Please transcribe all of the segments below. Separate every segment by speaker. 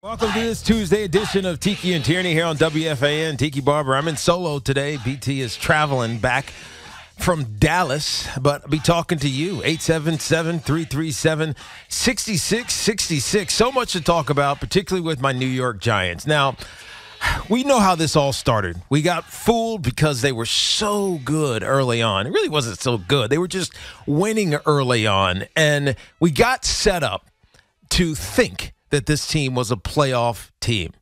Speaker 1: Welcome to this Tuesday edition of Tiki and Tierney here on WFAN. Tiki Barber, I'm in solo today. BT is traveling back from Dallas, but I'll be talking to you. 877-337-6666. So much to talk about, particularly with my New York Giants. Now, we know how this all started. We got fooled because they were so good early on. It really wasn't so good. They were just winning early on, and we got set up to think that this team was a playoff team.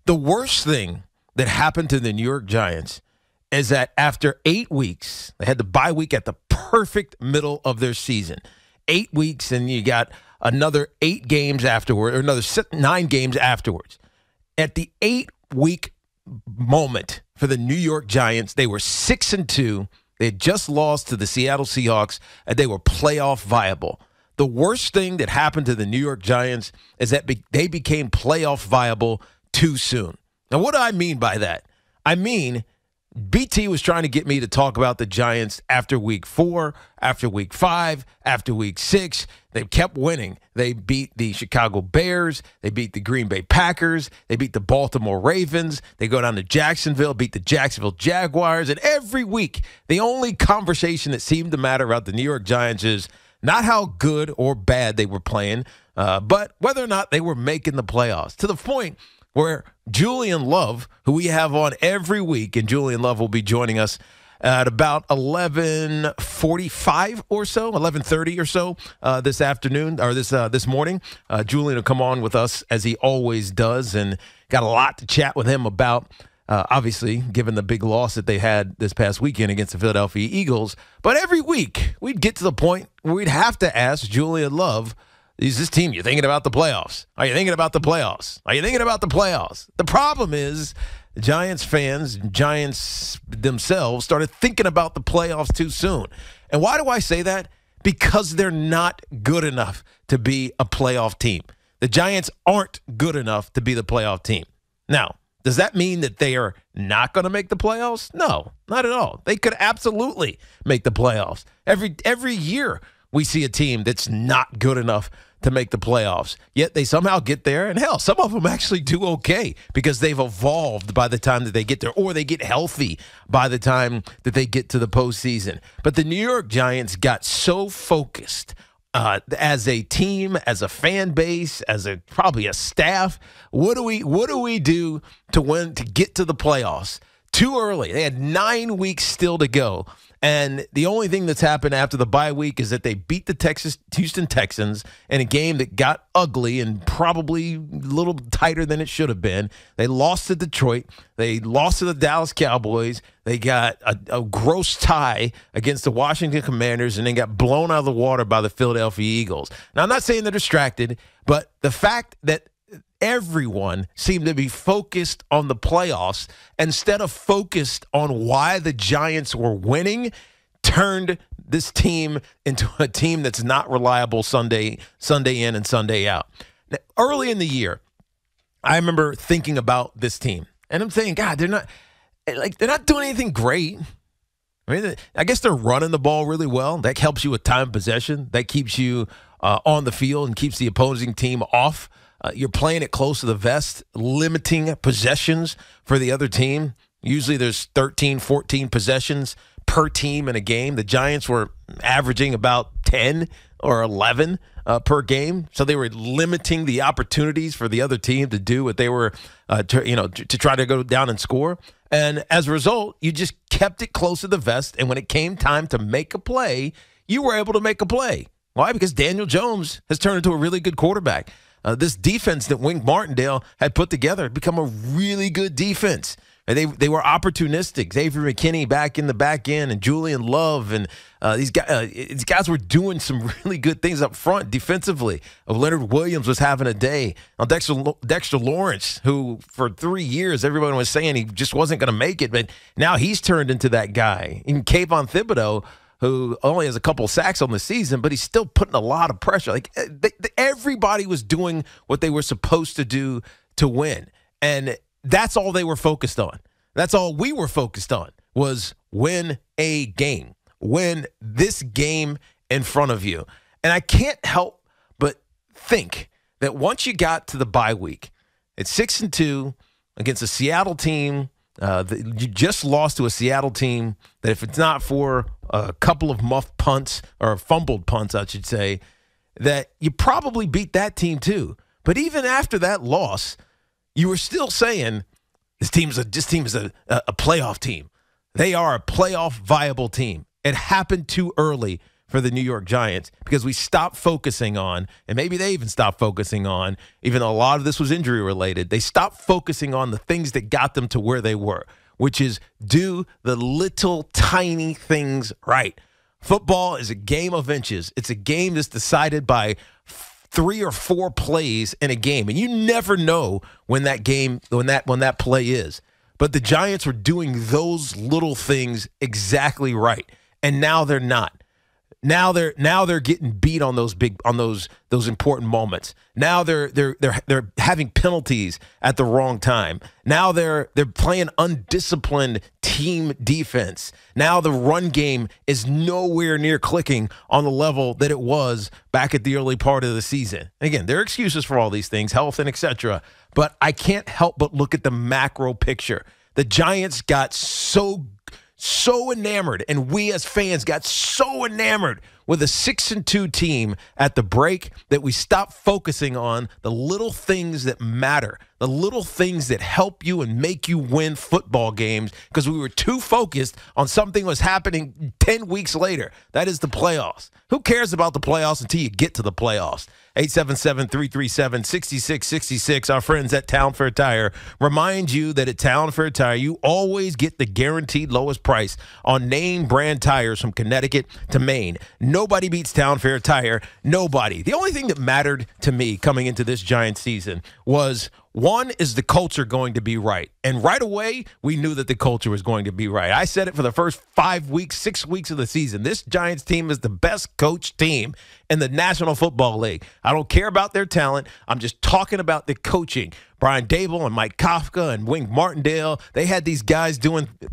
Speaker 1: The worst thing that happened to the New York Giants is that after 8 weeks, they had the bye week at the perfect middle of their season. 8 weeks, and you got another 8 games afterward, or another 9 games afterwards. At the 8-week moment for the New York Giants, they were 6-2. They had just lost to the Seattle Seahawks, and they were playoff viable. The worst thing that happened to the New York Giants is that they became playoff viable too soon. Now, what do I mean by that? I mean, BT was trying to get me to talk about the Giants after week 4, after week 5, after week 6. They kept winning. They beat the Chicago Bears. They beat the Green Bay Packers. They beat the Baltimore Ravens. They go down to Jacksonville, beat the Jacksonville Jaguars. And every week, the only conversation that seemed to matter about the New York Giants is not how good or bad they were playing, but whether or not they were making the playoffs. To the point where Julian Love, who we have on every week, and Julian Love will be joining us at about 11:45 or so, 11:30 or so this afternoon, or this morning. Julian will come on with us as he always does, and got a lot to chat with him about. Obviously, given the big loss that they had this past weekend against the Philadelphia Eagles. But every week, we'd get to the point where we'd have to ask Julian Love, is this team, you thinking about the playoffs? Are you thinking about the playoffs? Are you thinking about the playoffs? The problem is Giants fans, Giants themselves, started thinking about the playoffs too soon. And why do I say that? Because they're not good enough to be a playoff team. The Giants aren't good enough to be the playoff team. Now, does that mean that they are not going to make the playoffs? No, not at all. They could absolutely make the playoffs. Every year we see a team that's not good enough to make the playoffs, yet they somehow get there. And hell, some of them actually do okay because they've evolved by the time that they get there, or they get healthy by the time that they get to the postseason. But the New York Giants got so focused as a team, as a fan base, probably a staff. What do we do to win, to get to the playoffs? Too early. They had 9 weeks still to go. And the only thing that's happened after the bye week is that they beat the Houston Texans in a game that got ugly and probably a little tighter than it should have been. They lost to Detroit. They lost to the Dallas Cowboys. They got a gross tie against the Washington Commanders and then got blown out of the water by the Philadelphia Eagles. Now, I'm not saying they're distracted, but the fact that everyone seemed to be focused on the playoffs instead of focused on why the Giants were winning turned this team into a team that's not reliable Sunday in and Sunday out. Now, early in the year, I remember thinking about this team, and I'm saying, God, they're not doing anything great. I mean, I guess they're running the ball really well. That helps you with time possession. That keeps you on the field and keeps the opposing team off. You're playing it close to the vest, limiting possessions for the other team. Usually there's 13, 14 possessions per team in a game. The Giants were averaging about 10 or 11 per game. So they were limiting the opportunities for the other team to do what they were, to try to go down and score. And as a result, you just kept it close to the vest. And when it came time to make a play, you were able to make a play. Why? Because Daniel Jones has turned into a really good quarterback. This defense that Wink Martindale had put together had become a really good defense. And they were opportunistic. Xavier McKinney back in the back end, and Julian Love, and these guys were doing some really good things up front defensively. Leonard Williams was having a day. Dexter Lawrence, who for 3 years everyone was saying he just wasn't going to make it, but now he's turned into that guy. And Kayvon Thibodeau, who only has a couple sacks on the season, but he's still putting a lot of pressure. Like everybody was doing what they were supposed to do to win, and that's all they were focused on. That's all we were focused on, was win a game, win this game in front of you. And I can't help but think that once you got to the bye week, It's 6-2 against a Seattle team. You just lost to a Seattle team that, if it's not for a couple of muffed punts, or fumbled punts, I should say, that you probably beat that team too. But even after that loss, you were still saying this team is a playoff team. They are a playoff viable team. It happened too early for the New York Giants because we stopped focusing on, and maybe they even stopped focusing on, even though a lot of this was injury related, they stopped focusing on the things that got them to where they were, which is do the little tiny things right. Football is a game of inches. It's a game that's decided by 3 or 4 plays in a game, and you never know when that play is. But the Giants were doing those little things exactly right, and now they're not. Now they're getting beat on those important moments. Now they're having penalties at the wrong time. Now they're playing undisciplined team defense. Now the run game is nowhere near clicking on the level that it was back at the early part of the season. Again, there are excuses for all these things, health and etc. But I can't help but look at the macro picture. The Giants got so enamored, and we as fans got so enamored with a 6-2 team at the break that we stopped focusing on the little things that matter, the little things that help you and make you win football games, because we were too focused on something that was happening 10 weeks later. That is the playoffs. Who cares about the playoffs until you get to the playoffs? 877-337-6666. Our friends at Town Fair Tire remind you that at Town Fair Tire, you always get the guaranteed lowest price on name brand tires from Connecticut to Maine. Nobody beats Town Fair Tire. Nobody. The only thing that mattered to me coming into this Giants season was, one, is the culture going to be right? And right away, we knew that the culture was going to be right. I said it for the first 5 weeks, 6 weeks of the season. This Giants team is the best coached team in the National Football League. I don't care about their talent. I'm just talking about the coaching. Brian Dable and Mike Kafka and Wink Martindale, they had these guys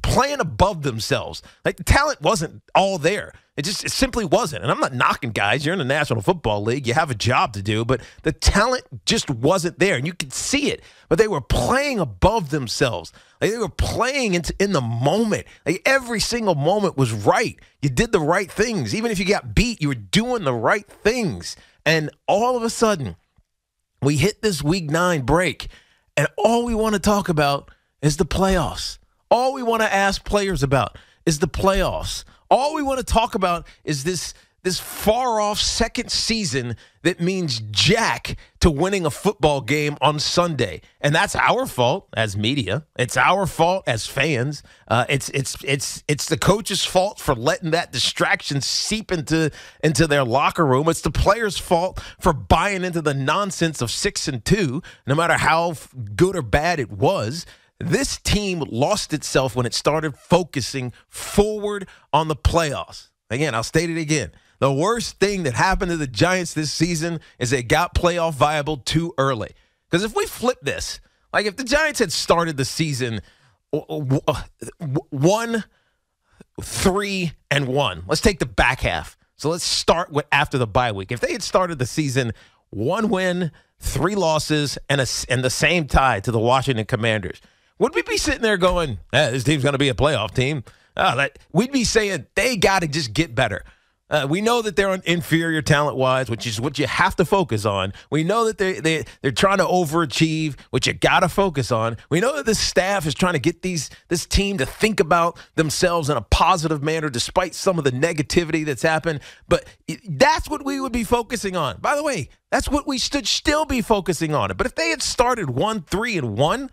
Speaker 1: playing above themselves. Like, the talent wasn't all there. It simply wasn't. And I'm not knocking guys. You're in the National Football League. You have a job to do. But the talent just wasn't there. And you could see it. But they were playing above themselves. Like, they were playing in the moment. Like, every single moment was right. You did the right things. Even if you got beat, you were doing the right things. And all of a sudden, we hit this Week 9 break, and all we want to talk about is the playoffs. All we want to ask players about is the playoffs. All we want to talk about is this far-off second season that means jack to winning a football game on Sunday. And that's our fault as media. It's our fault as fans. It's the coach's fault for letting that distraction seep into their locker room. It's the players' fault for buying into the nonsense of 6-2, no matter how good or bad it was. This team lost itself when it started focusing forward on the playoffs. Again, I'll state it again. The worst thing that happened to the Giants this season is they got playoff viable too early. Because if we flip this, like if the Giants had started the season 1-3-1, let's take the back half. So let's start with after the bye week. If they had started the season 1 win, 3 losses, and the same tie to the Washington Commanders, would we be sitting there going, this team's going to be a playoff team? We'd be saying they got to just get better. We know that they're inferior talent-wise, which is what you have to focus on. We know that they're trying to overachieve, which you got to focus on. We know that this staff is trying to get this team to think about themselves in a positive manner despite some of the negativity that's happened. But that's what we would be focusing on. By the way, that's what we should still be focusing on. But if they had started 1-3-1,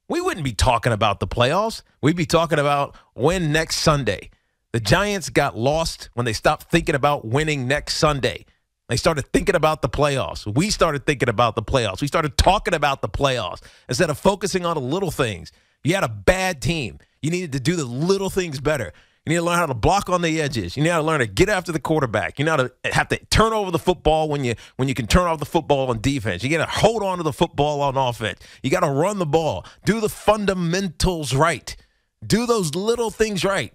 Speaker 1: we wouldn't be talking about the playoffs. We'd be talking about win next Sunday. The Giants got lost when they stopped thinking about winning next Sunday. They started thinking about the playoffs. We started thinking about the playoffs. We started talking about the playoffs instead of focusing on the little things. You had a bad team. You needed to do the little things better. You need to learn how to block on the edges. You need to learn to get after the quarterback. You know how to have to turn over the football when you can turn off the football on defense. You got to hold on to the football on offense. You got to run the ball. Do the fundamentals right. Do those little things right.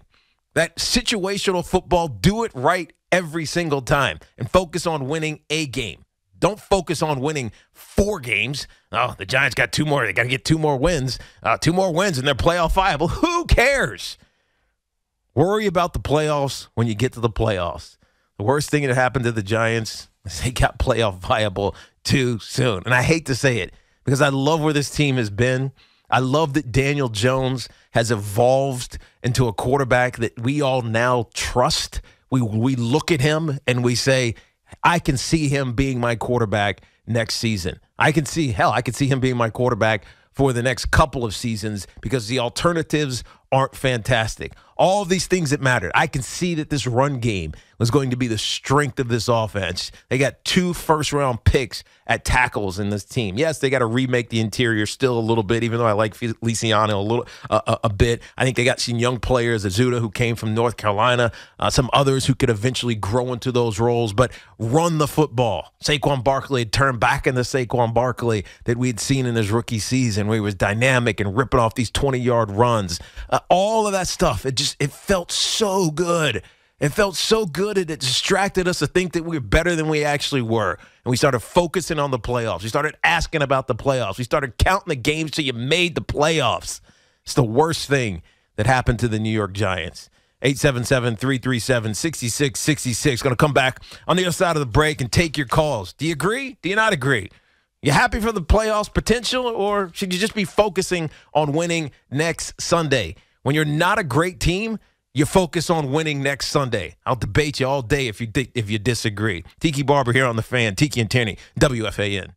Speaker 1: That situational football, do it right every single time and focus on winning a game. Don't focus on winning 4 games. Oh, the Giants got 2 more. They got to get 2 more wins. 2 more wins, and they're playoff viable. Who cares? Worry about the playoffs when you get to the playoffs. The worst thing that happened to the Giants is they got playoff viable too soon. And I hate to say it because I love where this team has been. I love that Daniel Jones has evolved into a quarterback that we all now trust. We look at him and we say, I can see him being my quarterback next season. I can see him being my quarterback for the next couple of seasons because the alternatives aren't fantastic. All of these things that mattered. I can see that this run game was going to be the strength of this offense. They got 2 first-round picks at tackles in this team. Yes, they got to remake the interior still a little bit, even though I like Feliciano a bit. I think they got some young players, Azuda, who came from North Carolina, some others who could eventually grow into those roles, but run the football. Saquon Barkley had turned back into Saquon Barkley that we had seen in his rookie season where he was dynamic and ripping off these 20-yard runs. All of that stuff, it felt so good. It felt so good, and it distracted us to think that we were better than we actually were. And we started focusing on the playoffs. We started asking about the playoffs. We started counting the games till you made the playoffs. It's the worst thing that happened to the New York Giants. 877-337-6666. Going to come back on the other side of the break and take your calls. Do you agree? Do you not agree? You happy for the playoffs potential, or should you just be focusing on winning next Sunday? When you're not a great team, you focus on winning next Sunday. I'll debate you all day if you disagree. Tiki Barber here on the Fan. Tiki and Tierney, WFAN.